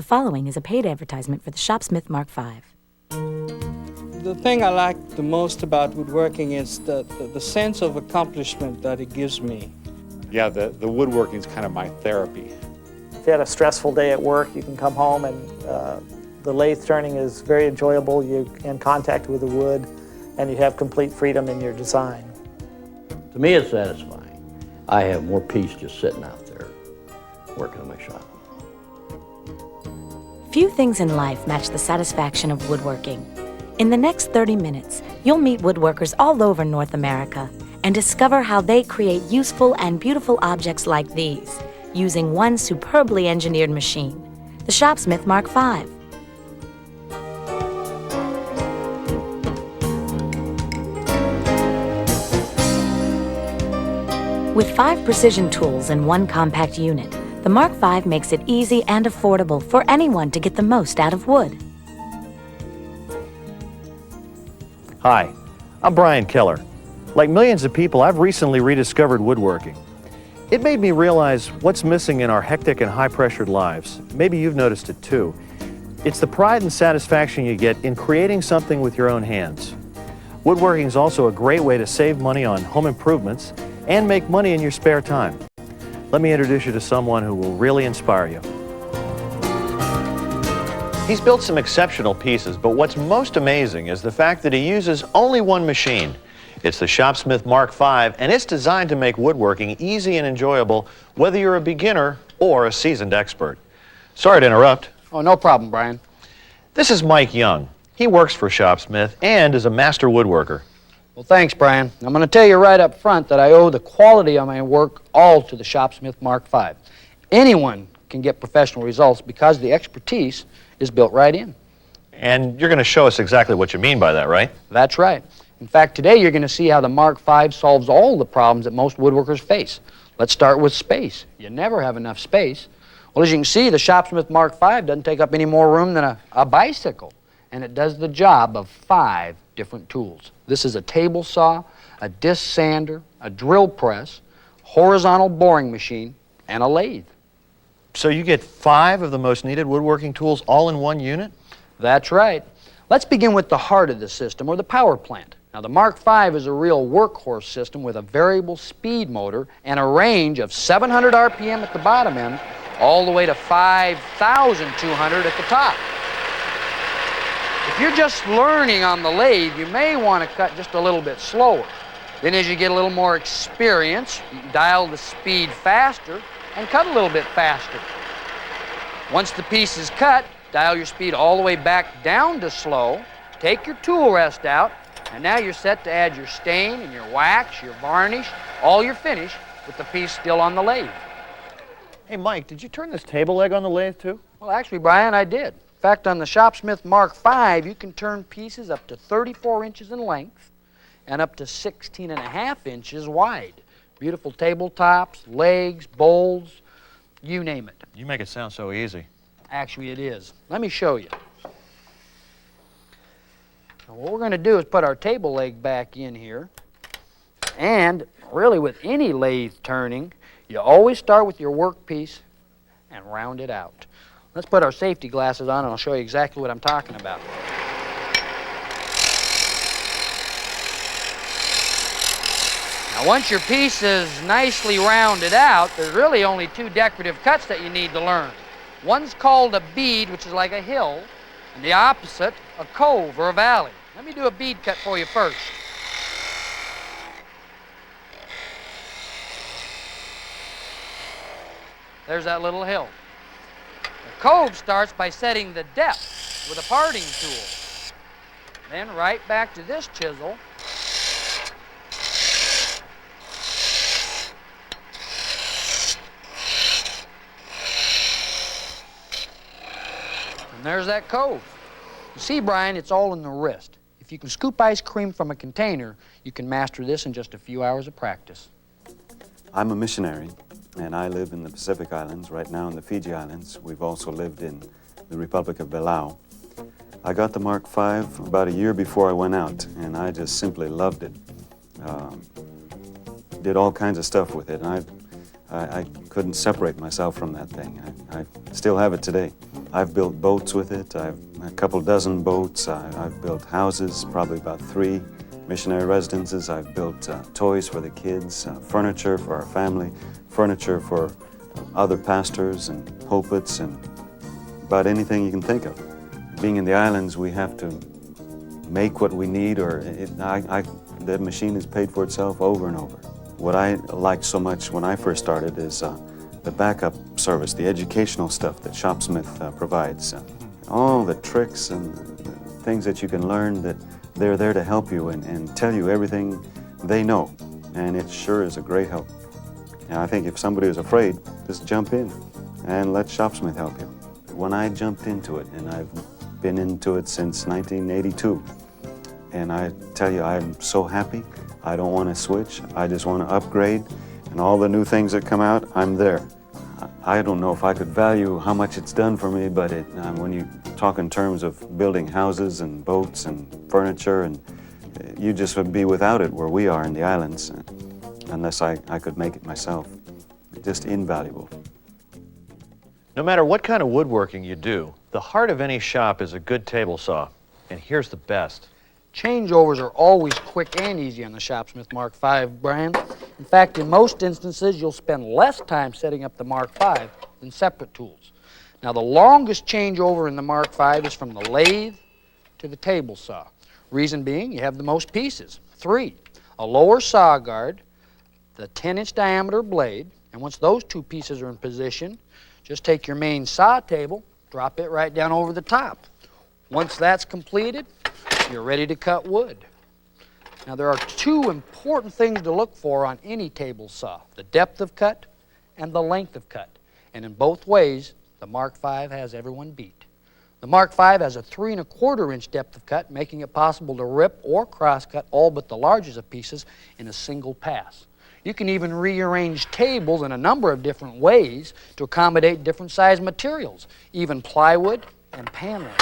following is a paid advertisement for the Shopsmith MARK V. The thing I like the most about woodworking is the sense of accomplishment that it gives me. Yeah, the woodworking is kind of my therapy. If you had a stressful day at work, you can come home and the lathe turning is very enjoyable. You're in contact with the wood and you have complete freedom in your design. To me, it's satisfying. I have more peace just sitting out there working in my shop. Few things in life match the satisfaction of woodworking. In the next 30 minutes, you'll meet woodworkers all over North America and discover how they create useful and beautiful objects like these, using one superbly engineered machine, the Shopsmith MARK V. With 5 precision tools in one compact unit, the MARK V makes it easy and affordable for anyone to get the most out of wood. Hi, I'm Brian Keller. Like millions of people, I've recently rediscovered woodworking. It made me realize what's missing in our hectic and high-pressured lives. Maybe you've noticed it too. It's the pride and satisfaction you get in creating something with your own hands. Woodworking is also a great way to save money on home improvements and make money in your spare time. Let me introduce you to someone who will really inspire you. He's built some exceptional pieces, but what's most amazing is the fact that he uses only one machine. It's the Shopsmith MARK V, and it's designed to make woodworking easy and enjoyable, whether you're a beginner or a seasoned expert. Sorry to interrupt. Oh, no problem, Brian. This is Mike Young. He works for Shopsmith and is a master woodworker. Well, thanks, Brian. I'm going to tell you right up front that I owe the quality of my work all to the Shopsmith MARK V. Anyone can get professional results because the expertise is built right in. And you're going to show us exactly what you mean by that, right? That's right. In fact, today you're going to see how the MARK V solves all the problems that most woodworkers face. Let's start with space. You never have enough space. Well, as you can see, the Shopsmith MARK V doesn't take up any more room than a bicycle, and it does the job of 5 different tools. This is a table saw, a disc sander, a drill press, horizontal boring machine, and a lathe. So you get 5 of the most needed woodworking tools all in one unit? That's right. Let's begin with the heart of the system, or the power plant. Now, the MARK V is a real workhorse system with a variable speed motor and a range of 700 RPM at the bottom end, all the way to 5,200 at the top. If you're just learning on the lathe, you may want to cut just a little bit slower. Then as you get a little more experience, you can dial the speed faster and cut a little bit faster. Once the piece is cut, dial your speed all the way back down to slow, take your tool rest out, and now you're set to add your stain and your wax, your varnish, all your finish with the piece still on the lathe. Hey, Mike, did you turn this table leg on the lathe too? Well, actually, Brian, I did. In fact, on the Shopsmith MARK V, you can turn pieces up to 34 inches in length and up to 16.5 inches wide. Beautiful tabletops, legs, bowls, you name it. You make it sound so easy. Actually, it is. Let me show you. Now, what we're going to do is put our table leg back in here. And really, with any lathe turning, you always start with your workpiece and round it out. Let's put our safety glasses on, and I'll show you exactly what I'm talking about. Now, once your piece is nicely rounded out, there's really only 2 decorative cuts that you need to learn. One's called a bead, which is like a hill, and the opposite, a cove or a valley. Let me do a bead cut for you first. There's that little hill. The cove starts by setting the depth with a parting tool. Then right back to this chisel. And there's that cove. You see, Brian, it's all in the wrist. If you can scoop ice cream from a container, you can master this in just a few hours of practice. I'm a missionary, and I live in the Pacific Islands, right now in the Fiji Islands. We've also lived in the Republic of Belau. I got the MARK V about a year before I went out, and I just simply loved it. Did all kinds of stuff with it, and I couldn't separate myself from that thing. I still have it today. I've built boats with it. I've a couple dozen boats. I've built houses, probably about 3 missionary residences. I've built toys for the kids, furniture for our family, furniture for other pastors and pulpits, and about anything you can think of. Being in the islands, we have to make what we need, or the machine has paid for itself over and over. What I liked so much when I first started is the backup service, the educational stuff that Shopsmith provides. All the tricks and things that you can learn, that they're there to help you and tell you everything they know. And it sure is a great help. And I think if somebody is afraid, just jump in and let Shopsmith help you. When I jumped into it, and I've been into it since 1982, and I tell you, I'm so happy. I don't want to switch. I just want to upgrade, and all the new things that come out, I'm there. I don't know if I could value how much it's done for me, but when you talk in terms of building houses and boats and furniture, and you just would be without it where we are in the islands, unless I could make it myself. Just invaluable. No matter what kind of woodworking you do, the heart of any shop is a good table saw. And here's the best. Changeovers are always quick and easy on the Shopsmith Mark V brand. In fact, in most instances, you'll spend less time setting up the Mark V than separate tools. Now, the longest changeover in the Mark V is from the lathe to the table saw. Reason being, you have the most pieces, 3. A lower saw guard, the 10-inch diameter blade, and once those 2 pieces are in position, just take your main saw table, drop it right down over the top. Once that's completed, you're ready to cut wood. Now, there are 2 important things to look for on any table saw: the depth of cut and the length of cut. And in both ways, the Mark V has everyone beat. The Mark V has a 3 1/4 inch depth of cut, making it possible to rip or cross-cut all but the largest of pieces in a single pass. You can even rearrange tables in a number of different ways to accommodate different size materials, even plywood and paneling.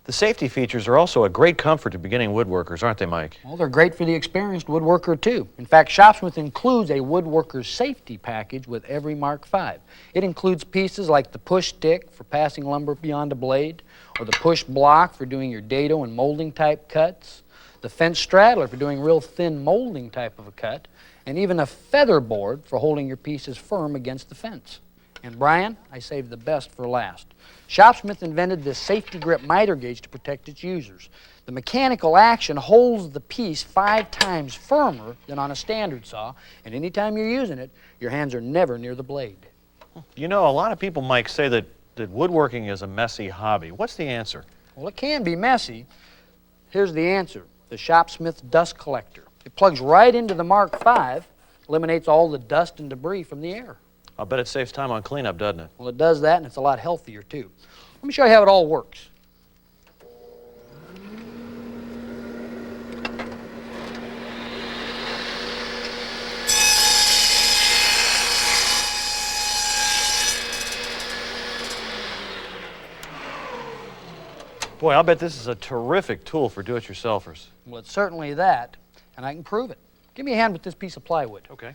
The safety features are also a great comfort to beginning woodworkers, aren't they, Mike? Well, they're great for the experienced woodworker, too. In fact, Shopsmith includes a woodworker's safety package with every Mark V. It includes pieces like the push stick for passing lumber beyond a blade, or the push block for doing your dado and molding type cuts, the fence straddler for doing real thin molding type of a cut, and even a feather board for holding your pieces firm against the fence. And Brian, I saved the best for last. Shopsmith invented this safety grip miter gauge to protect its users. The mechanical action holds the piece 5 times firmer than on a standard saw, and anytime you're using it, your hands are never near the blade. You know, a lot of people, Mike, say that woodworking is a messy hobby. What's the answer? Well, it can be messy. Here's the answer: the Shopsmith dust collector. It plugs right into the Mark V, eliminates all the dust and debris from the air. I'll bet it saves time on cleanup, doesn't it? Well, it does that, and it's a lot healthier, too. Let me show you how it all works. Boy, I'll bet this is a terrific tool for do-it-yourselfers. Well, it's certainly that, and I can prove it. Give me a hand with this piece of plywood. Okay.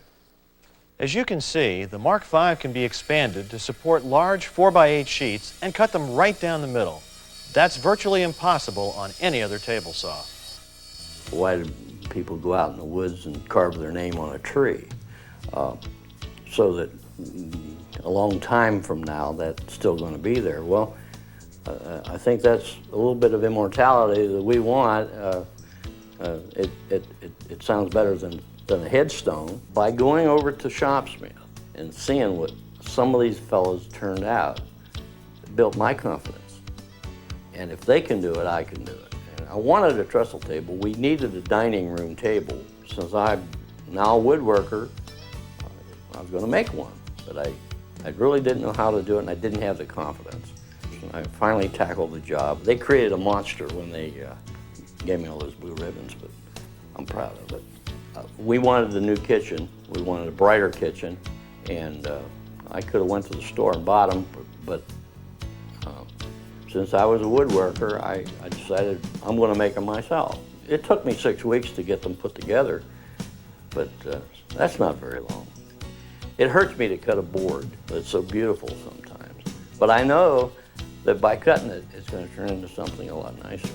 As you can see, the Mark V can be expanded to support large 4x8 sheets and cut them right down the middle. That's virtually impossible on any other table saw. Why do people go out in the woods and carve their name on a tree? So that a long time from now, that's still going to be there. Well, I think that's a little bit of immortality that we want. It sounds better than a headstone. By going over to Shopsmith and seeing what some of these fellows turned out, it built my confidence. And if they can do it, I can do it. And I wanted a trestle table. We needed a dining room table. Since I'm now a woodworker, I was going to make one. But I really didn't know how to do it, and I didn't have the confidence. And I finally tackled the job. They created a monster when they gave me all those blue ribbons, but I'm proud of it. We wanted the new kitchen. We wanted a brighter kitchen, and I could have went to the store and bought them, but since I was a woodworker, I decided I'm going to make them myself. It took me 6 weeks to get them put together, but that's not very long. It hurts me to cut a board that's so beautiful sometimes, but I know that by cutting it, it's going to turn into something a lot nicer.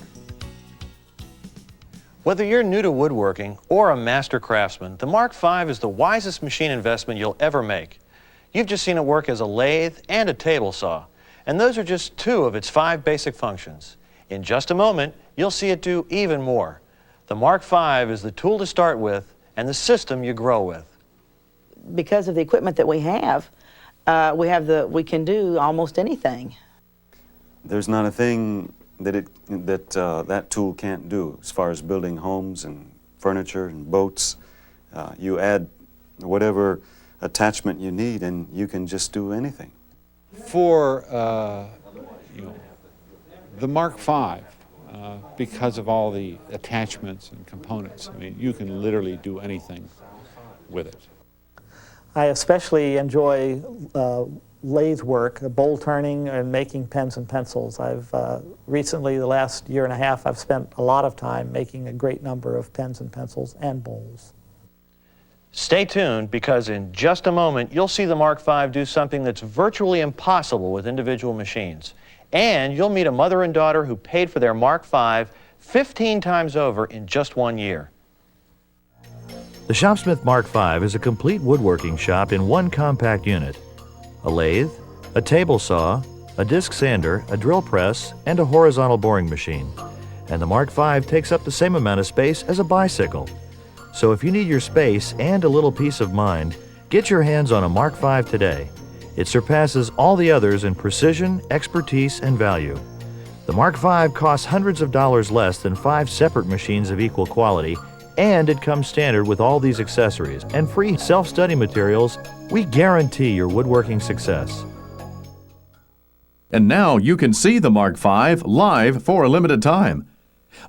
Whether you're new to woodworking or a master craftsman, the Mark V is the wisest machine investment you'll ever make. You've just seen it work as a lathe and a table saw, and those are just 2 of its 5 basic functions. In just a moment, you'll see it do even more. The Mark V is the tool to start with and the system you grow with. Because of the equipment that we can do almost anything. There's not a thing that that tool can't do as far as building homes and furniture and boats. You add whatever attachment you need and you can just do anything. For the Mark V, because of all the attachments and components, I mean, you can literally do anything with it. I especially enjoy lathe work, bowl turning and making pens and pencils. I've recently, the last year and a half, I've spent a lot of time making a great number of pens and pencils and bowls. Stay tuned, because in just a moment, you'll see the Mark V do something that's virtually impossible with individual machines. And you'll meet a mother and daughter who paid for their Mark V 15 times over in just 1 year. The Shopsmith Mark V is a complete woodworking shop in one compact unit. A lathe, a table saw, a disc sander, a drill press, and a horizontal boring machine. And the Mark V takes up the same amount of space as a bicycle. So if you need your space and a little peace of mind, get your hands on a Mark V today. It surpasses all the others in precision, expertise, and value. The Mark V costs hundreds of dollars less than 5 separate machines of equal quality, and it comes standard with all these accessories and free self-study materials. We guarantee your woodworking success. And now you can see the Mark V live for a limited time.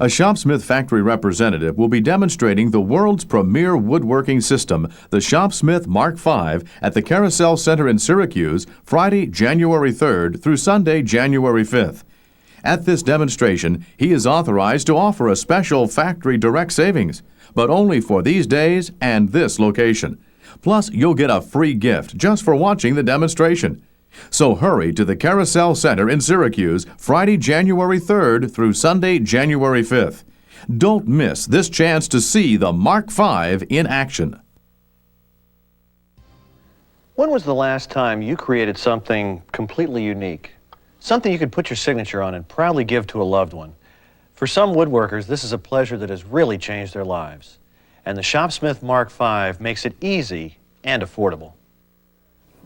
A Shopsmith factory representative will be demonstrating the world's premier woodworking system, the Shopsmith Mark V, at the Carousel Center in Syracuse, Friday, January 3rd through Sunday, January 5th. At this demonstration, he is authorized to offer a special factory direct savings, but only for these days and this location. Plus, you'll get a free gift just for watching the demonstration. So hurry to the Carousel Center in Syracuse, Friday, January 3rd through Sunday, January 5th. Don't miss this chance to see the Mark V in action. When was the last time you created something completely unique? Something you could put your signature on and proudly give to a loved one. For some woodworkers, this is a pleasure that has really changed their lives. And the Shopsmith Mark V makes it easy and affordable.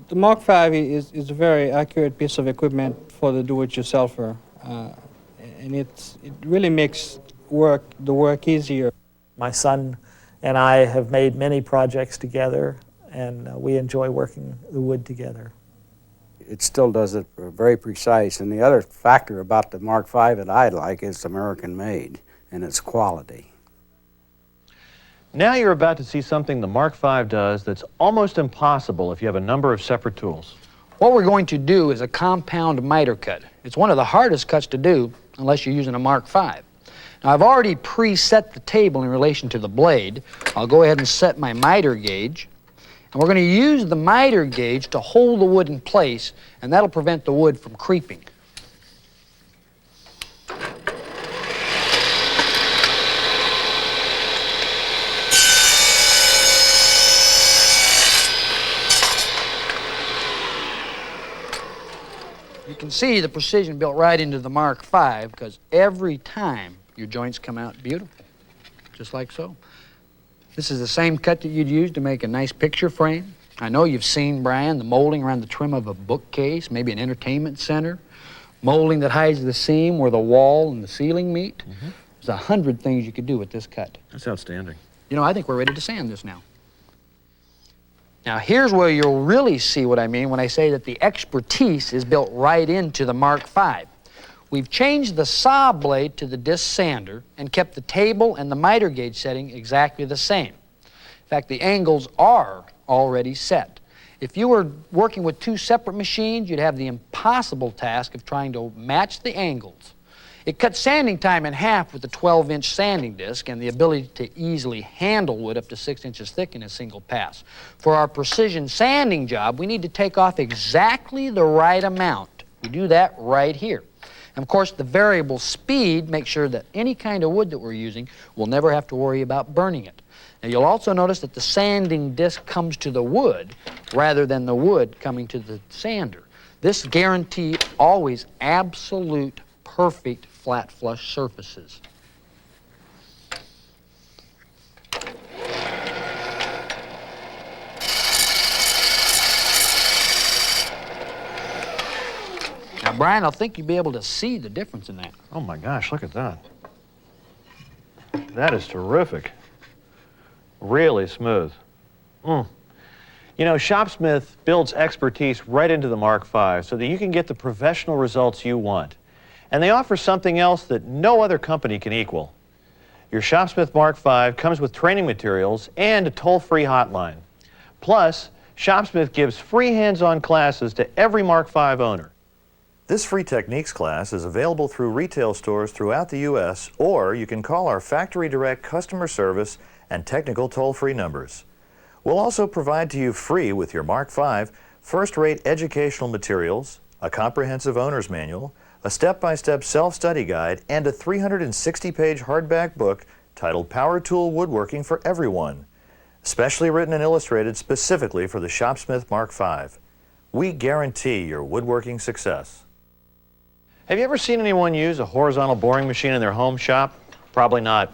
The Mark V is a very accurate piece of equipment for the do-it-yourselfer, and it really makes the work easier. My son and I have made many projects together, and we enjoy working the wood together. It still does it very precise, and the other factor about the Mark V that I like is American made and its quality. Now you're about to see something the Mark V does that's almost impossible if you have a number of separate tools. What we're going to do is a compound miter cut. It's one of the hardest cuts to do unless you're using a Mark V. Now, I've already preset the table in relation to the blade. I'll go ahead and set my miter gauge. And we're going to use the miter gauge to hold the wood in place, and that'll prevent the wood from creeping. You can see the precision built right into the Mark V, because every time your joints come out beautiful, just like so. This is the same cut that you'd use to make a nice picture frame. I know you've seen, Brian, the molding around the trim of a bookcase, maybe an entertainment center, molding that hides the seam where the wall and the ceiling meet. There's 100 things you could do with this cut. That's outstanding. You know, I think we're ready to sand this now. Now, here's where you'll really see what I mean when I say that the expertise is built right into the Mark V. We've changed the saw blade to the disc sander and kept the table and the miter gauge setting exactly the same. In fact, the angles are already set. If you were working with 2 separate machines, you'd have the impossible task of trying to match the angles. It cuts sanding time in half with the 12-inch sanding disc and the ability to easily handle wood up to 6 inches thick in a single pass. For our precision sanding job, we need to take off exactly the right amount We do that right here. And of course, the variable speed makes sure that any kind of wood that we're using, we'll never have to worry about burning it. Now, you'll also notice that the sanding disc comes to the wood rather than the wood coming to the sander. This guarantees always absolute, perfect, flat flush surfaces. Now, Brian, I think you'll be able to see the difference in that. Oh my gosh, look at that. That is terrific. Really smooth. You know, Shopsmith builds expertise right into the Mark V so that you can get the professional results you want. And they offer something else that no other company can equal. Your Shopsmith Mark V comes with training materials and a toll-free hotline. Plus, Shopsmith gives free hands-on classes to every Mark V owner. This free techniques class is available through retail stores throughout the U.S., or you can call our Factory Direct customer service and technical toll-free numbers. We'll also provide to you free with your Mark V first-rate educational materials, a comprehensive owner's manual, a step-by-step self-study guide, and a 360-page hardback book titled Power Tool Woodworking for Everyone, specially written and illustrated specifically for the Shopsmith Mark V. We guarantee your woodworking success. Have you ever seen anyone use a horizontal boring machine in their home shop? Probably not.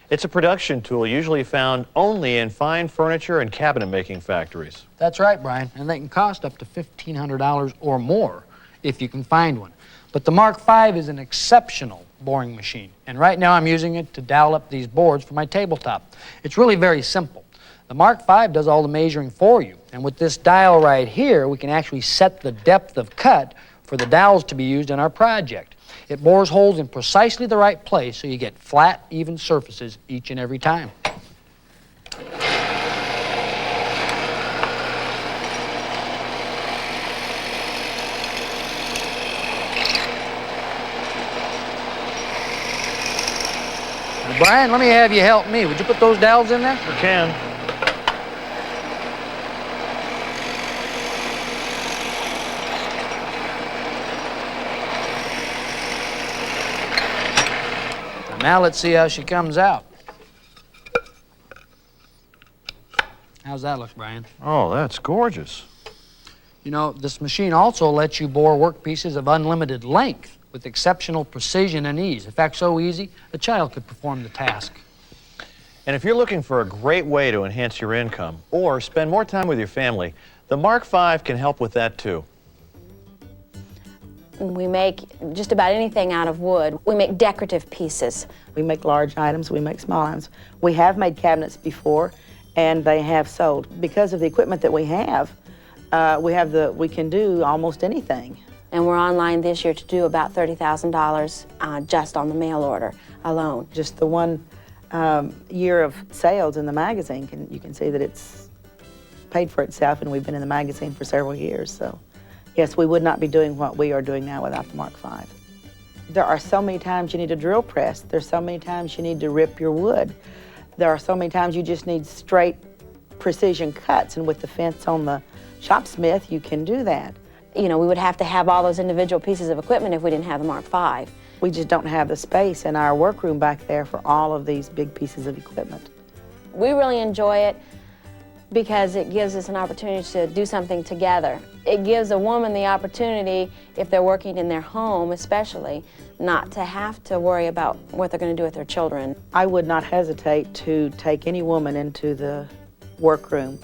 It's a production tool usually found only in fine furniture and cabinet making factories. That's right, Brian, and they can cost up to $1,500 or more if you can find one. But the Mark V is an exceptional boring machine, and right now I'm using it to dowel up these boards for my tabletop. It's really very simple. The Mark V does all the measuring for you, and with this dial right here, we can actually set the depth of cut for the dowels to be used in our project. It bores holes in precisely the right place so you get flat, even surfaces each and every time. Now, Brian, let me have you help me. Would you put those dowels in there? I can. Now let's see how she comes out. How's that look, Brian? Oh, that's gorgeous. You know, this machine also lets you bore workpieces of unlimited length with exceptional precision and ease. In fact, so easy, a child could perform the task. And if you're looking for a great way to enhance your income or spend more time with your family, the Mark V can help with that too. We make just about anything out of wood. We make decorative pieces. We make large items, we make small items. We have made cabinets before, and they have sold. Because of the equipment that we can do almost anything. And we're online this year to do about $30,000 just on the mail order alone. Just the one year of sales in the magazine, you can see that it's paid for itself, and we've been in the magazine for several years. So, yes, we would not be doing what we are doing now without the Mark V. There are so many times you need a drill press. There's so many times you need to rip your wood. There are so many times you just need straight precision cuts, and with the fence on the Shopsmith, you can do that. You know, we would have to have all those individual pieces of equipment if we didn't have the Mark V. We just don't have the space in our workroom back there for all of these big pieces of equipment. We really enjoy it because it gives us an opportunity to do something together. It gives a woman the opportunity, if they're working in their home especially, not to have to worry about what they're going to do with their children. I would not hesitate to take any woman into the workroom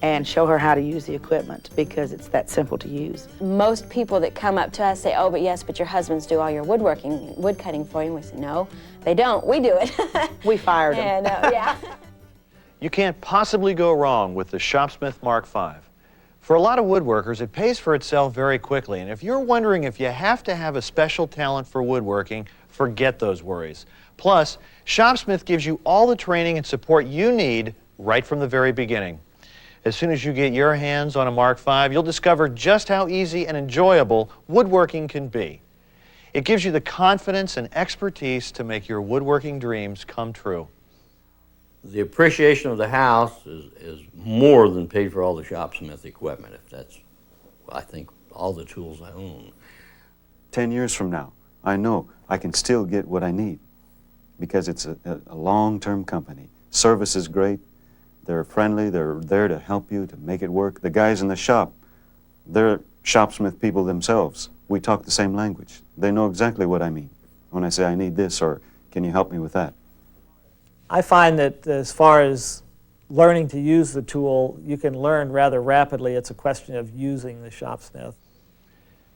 and show her how to use the equipment because it's that simple to use. Most people that come up to us say, oh, but yes, but your husbands do all your woodworking, wood cutting for you. And we say, no, they don't. We do it. We fired them. And, yeah. You can't possibly go wrong with the Shopsmith Mark V. For a lot of woodworkers, it pays for itself very quickly, and if you're wondering if you have to have a special talent for woodworking, forget those worries. Plus, Shopsmith gives you all the training and support you need right from the very beginning. As soon as you get your hands on a Mark V, you'll discover just how easy and enjoyable woodworking can be. It gives you the confidence and expertise to make your woodworking dreams come true. The appreciation of the house is more than paid for all the Shopsmith equipment, if that's, I think, all the tools I own. 10 years from now, I know I can still get what I need because it's a long-term company. Service is great. They're friendly. They're there to help you, to make it work. The guys in the shop, they're Shopsmith people themselves. We talk the same language. They know exactly what I mean when I say I need this or can you help me with that. I find that as far as learning to use the tool, you can learn rather rapidly. It's a question of using the Shopsmith.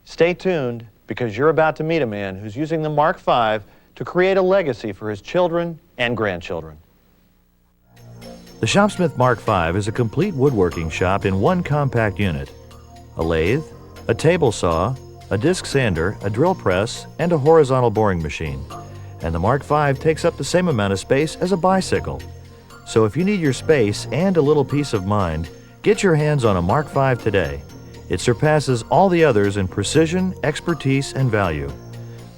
Stay tuned, because you're about to meet a man who's using the Mark V to create a legacy for his children and grandchildren. The Shopsmith Mark V is a complete woodworking shop in one compact unit. A lathe, a table saw, a disc sander, a drill press, and a horizontal boring machine. And the Mark V takes up the same amount of space as a bicycle. So if you need your space and a little peace of mind, get your hands on a Mark V today. It surpasses all the others in precision, expertise, and value.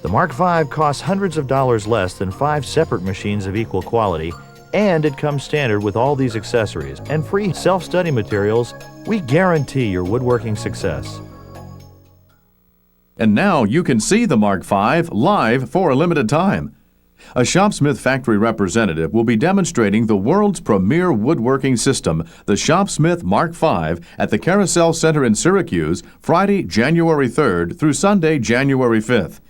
The Mark V costs hundreds of dollars less than 5 separate machines of equal quality, and it comes standard with all these accessories and free self-study materials. We guarantee your woodworking success. And now you can see the Mark V live for a limited time. A Shopsmith factory representative will be demonstrating the world's premier woodworking system, the Shopsmith Mark V, at the Carousel Center in Syracuse, Friday, January 3rd through Sunday, January 5th.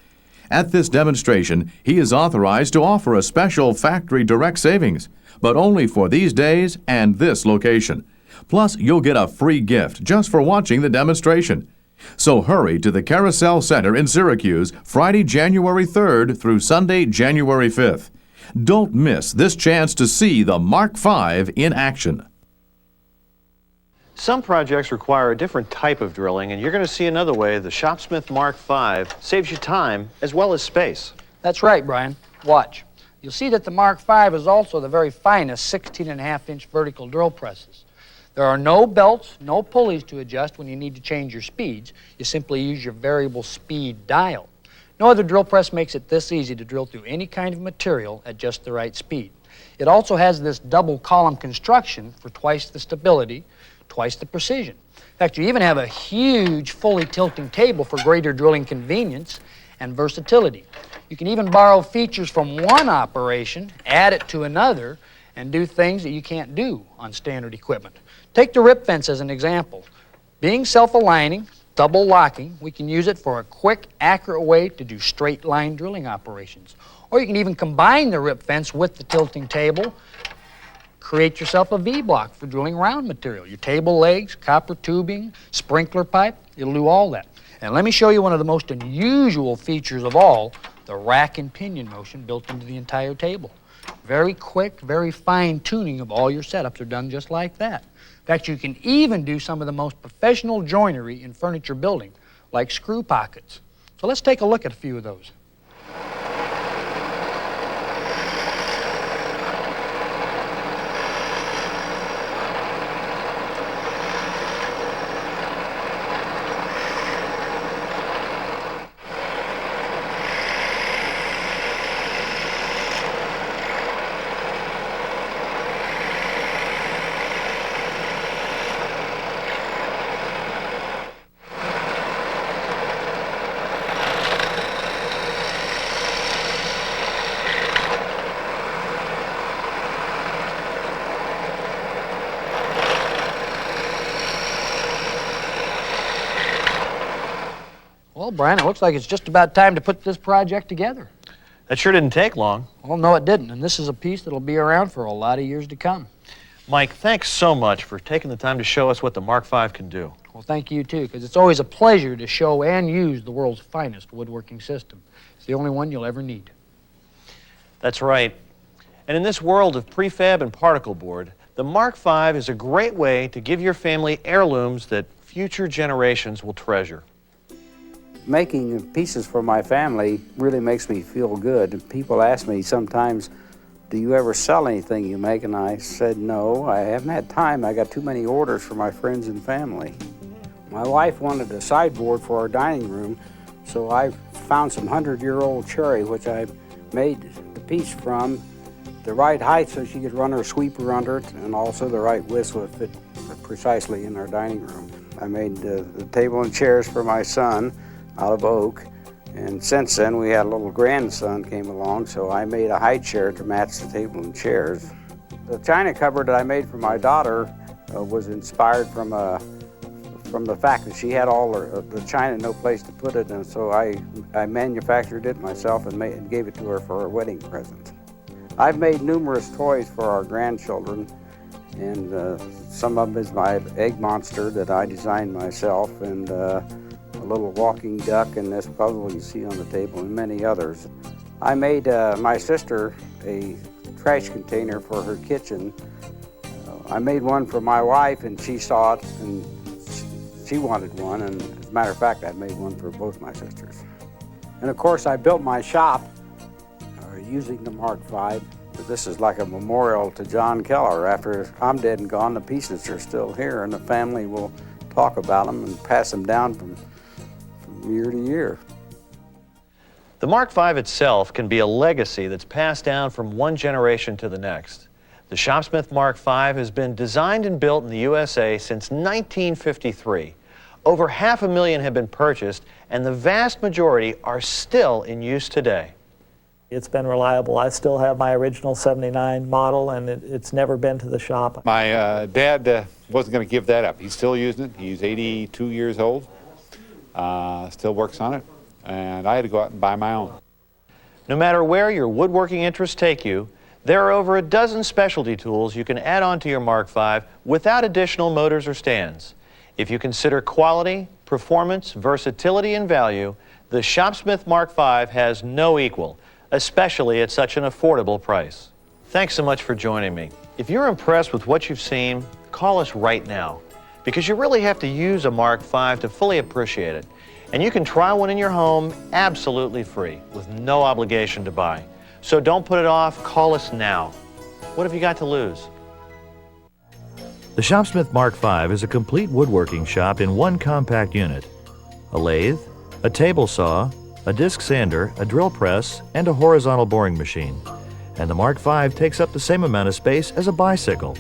At this demonstration, he is authorized to offer a special factory direct savings, but only for these days and this location. Plus, you'll get a free gift just for watching the demonstration. So hurry to the Carousel Center in Syracuse, Friday, January 3rd through Sunday, January 5th. Don't miss this chance to see the Mark V in action. Some projects require a different type of drilling, and you're going to see another way the Shopsmith Mark V saves you time as well as space. That's right, Brian. Watch. You'll see that the Mark V is also the very finest 16.5-inch vertical drill presses. There are no belts, no pulleys to adjust when you need to change your speeds. You simply use your variable speed dial. No other drill press makes it this easy to drill through any kind of material at just the right speed. It also has this double column construction for twice the stability, twice the precision. In fact, you even have a huge fully tilting table for greater drilling convenience and versatility. You can even borrow features from one operation, add it to another, and do things that you can't do on standard equipment. Take the rip fence as an example. Being self-aligning, double locking, we can use it for a quick, accurate way to do straight line drilling operations. Or you can even combine the rip fence with the tilting table, create yourself a V-block for drilling round material. Your table legs, copper tubing, sprinkler pipe, it'll do all that. And let me show you one of the most unusual features of all, the rack and pinion motion built into the entire table. Very quick, very fine tuning of all your setups are done just like that. In fact, you can even do some of the most professional joinery in furniture building, like screw pockets. So let's take a look at a few of those. Well, Brian, it looks like it's just about time to put this project together. That sure didn't take long. Well, no, it didn't, and this is a piece that'll be around for a lot of years to come. Mike, thanks so much for taking the time to show us what the Mark V can do. Well, thank you, too, because it's always a pleasure to show and use the world's finest woodworking system. It's the only one you'll ever need. That's right. And in this world of prefab and particle board, the Mark V is a great way to give your family heirlooms that future generations will treasure. Making pieces for my family really makes me feel good. People ask me sometimes, do you ever sell anything you make? And I said, no, I haven't had time. I got too many orders for my friends and family. My wife wanted a sideboard for our dining room, so I found some 100-year-old cherry, which I made the piece from, the right height so she could run her sweeper under it, and also the right width so it fit precisely in our dining room. I made the table and chairs for my son out of oak, And since then, we had a little grandson came along, so I made a high chair to match the table and chairs. The china cupboard that I made for my daughter was inspired from the fact that she had all the china, no place to put it, and so I manufactured it myself and gave it to her for her wedding present. I've made numerous toys for our grandchildren, and some of them is my egg monster that I designed myself, and a little walking duck, and this puzzle you see on the table, and many others. I made my sister a trash container for her kitchen. I made one for my wife, and she saw it, and she wanted one, and as a matter of fact, I made one for both my sisters. And of course, I built my shop using the Mark V. This is like a memorial to John Keller. After I'm dead and gone, the pieces are still here, and the family will talk about them and pass them down from year to year. The Mark V itself can be a legacy that's passed down from one generation to the next. The Shopsmith Mark V has been designed and built in the USA since 1953. Over 500,000 have been purchased, and the vast majority are still in use today. It's been reliable. I still have my original 79 model, and it's never been to the shop. My dad wasn't going to give that up. He's still using it. He's 82 years old, still works on it, and I had to go out and buy my own. No matter where your woodworking interests take you, there are over a dozen specialty tools you can add on to your Mark V without additional motors or stands. If you consider quality, performance, versatility, and value, the Shopsmith Mark V has no equal, especially at such an affordable price. Thanks so much for joining me. If you're impressed with what you've seen, call us right now, because you really have to use a Mark V to fully appreciate it. And you can try one in your home absolutely free, with no obligation to buy. So don't put it off, call us now. What have you got to lose? The Shopsmith Mark V is a complete woodworking shop in one compact unit. A lathe, a table saw, a disc sander, a drill press, and a horizontal boring machine. And the Mark V takes up the same amount of space as a bicycle.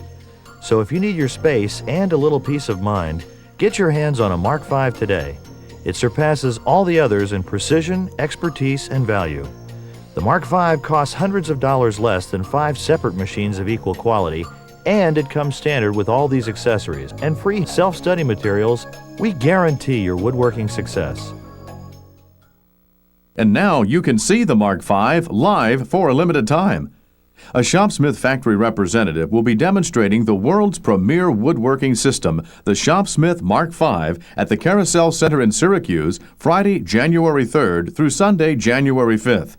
So if you need your space and a little peace of mind, get your hands on a Mark V today. It surpasses all the others in precision, expertise, and value. The Mark V costs hundreds of dollars less than 5 separate machines of equal quality, and it comes standard with all these accessories and free self-study materials. We guarantee your woodworking success. And now you can see the Mark V live for a limited time. A Shopsmith factory representative will be demonstrating the world's premier woodworking system, the Shopsmith Mark V, at the Carousel Center in Syracuse, Friday, January 3rd through Sunday, January 5th.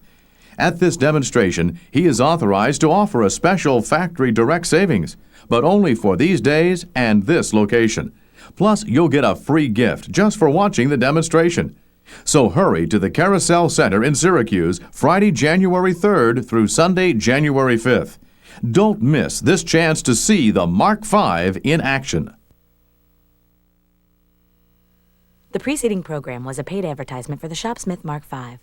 At this demonstration, he is authorized to offer a special factory direct savings, but only for these days and this location. Plus, you'll get a free gift just for watching the demonstration. So hurry to the Carousel Center in Syracuse, Friday, January 3rd through Sunday, January 5th. Don't miss this chance to see the Mark V in action. The preceding program was a paid advertisement for the Shopsmith Mark V.